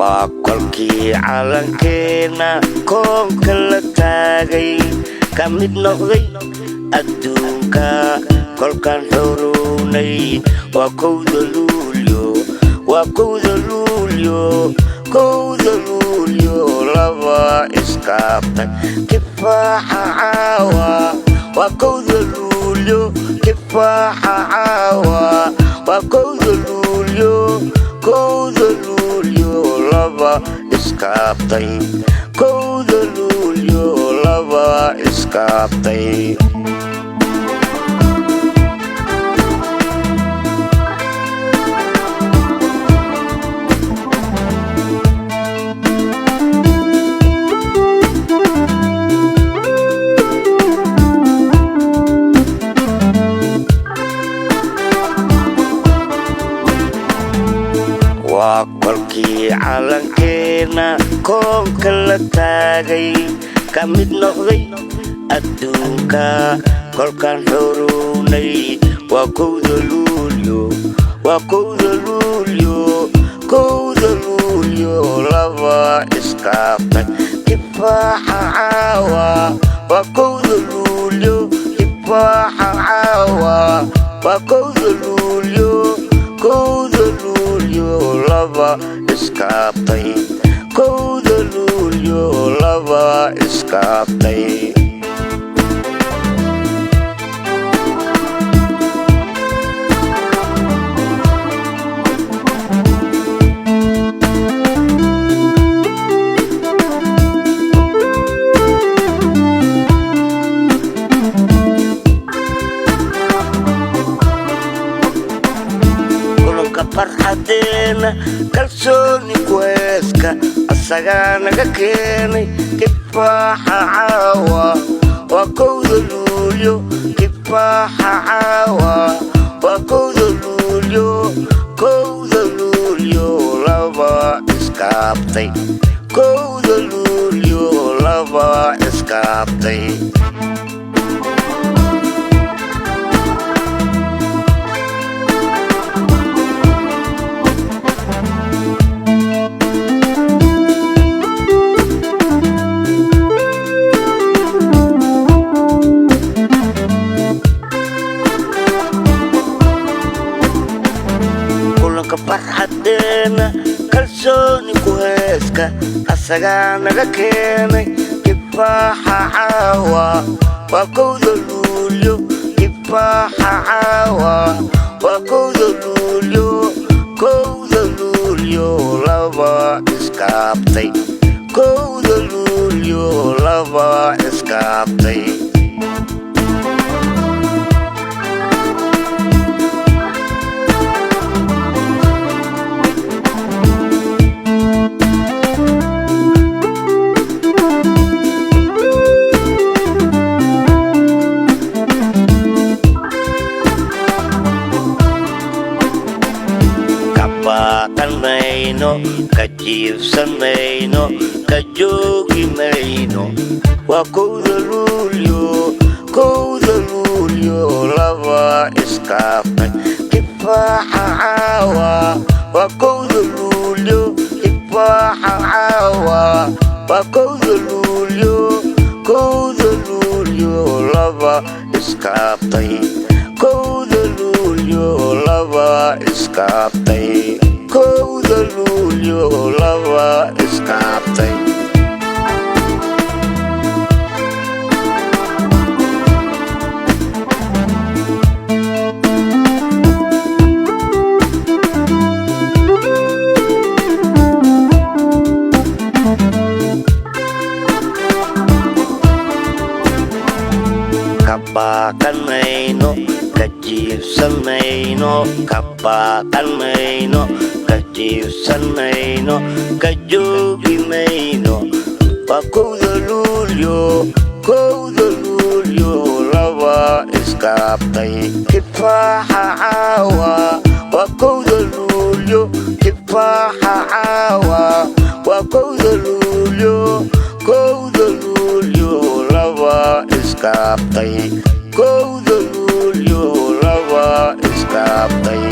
waa kolkii calankeena koonka la taagay ka mid noqday adduunka kolkaan xuruunay waa kowda luulyo laba iskaabtay kifaaxa caawa waa kowda luulyo kifaaxa caawa waa kowda luulyo laba iskaabtay kowda luulyo laba iskaabtay waa kolkii calankeena koonka la taagay ka mid noqday adduunka kolkaan xuruunay waa kowda luulyo laba iskaabtay kifaaxa caawa waa kowda luulyo kifaaxa caawa waa kowda luulyo laba iskaabtay kowda luulyo laba iskaabtay farxadeena kalsooni kuheeska asagaa naga keenay kifaaxa caawa waa kowda luulyo kifaaxa caawa waa kowda luulyo laba iskaabtay kowda luulyo laba iskaabtay farxadeena kalsooni kuheeska asagaa naga keenay kifaaxa caawa waa kowda luulyo kifaaxa caawa waa kowda luulyo laba iskaabtay kowda luulyo laba iskaabtay ka jiifsanayno ka joogi mayno waa kowda luulyo laba iskaabtay kifaaxa caawa waa kowda luulyo kifaaxa caawa waa kowda luulyo laba iskaabtay kowda luulyo laba iskaabtay kowda luulyo laba iskaabtay kabaqanayno ka jiifsanayno kabaqanayno ka jiifsanayno ka joogi mayno waa kowda luulyo laba iskaabtay kifaaxa caawa waa kowda luulyo kifaaxa caawa waa kowda luulyo laba iskaabtay kowda luulyo laba iskaabtay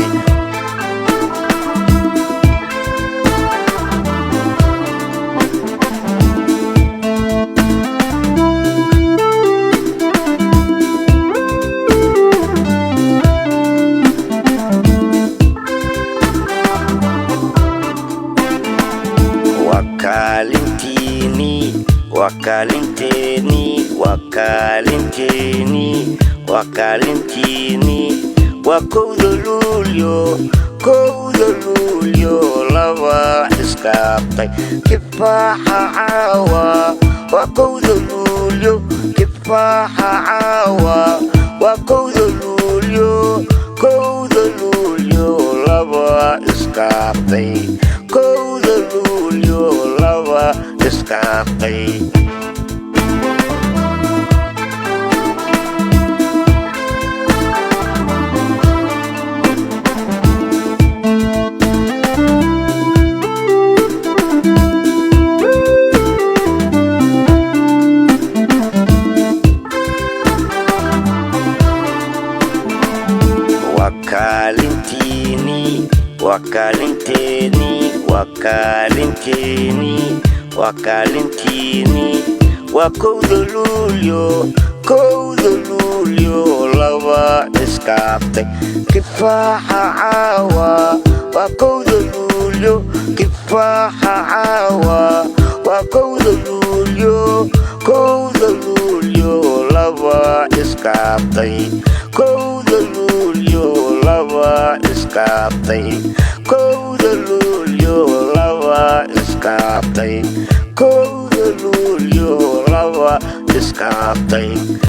wakaalintiini wakaalinteeni wakaalinteeni wakaalintiini waa kowda luulyo laba iskaabtay kifaaxa caawa waa kowda luulyo kifaaxa caawa waa kowda luulyo laba iskaabtay kowda luulyo laba iskaabtay wakaalintiini wakaalinteeni wakaalinteeni wakaalintiini waa kowda luulyo laba iskaabtay kifaaxa caawa waa kowda luulyo kifaaxa caawa waa kowda luulyo laba iskaabtay kowda luulyo laba iskaabtay kowda luulyo laba iskaabtay kowda luulyo laba iskaabtay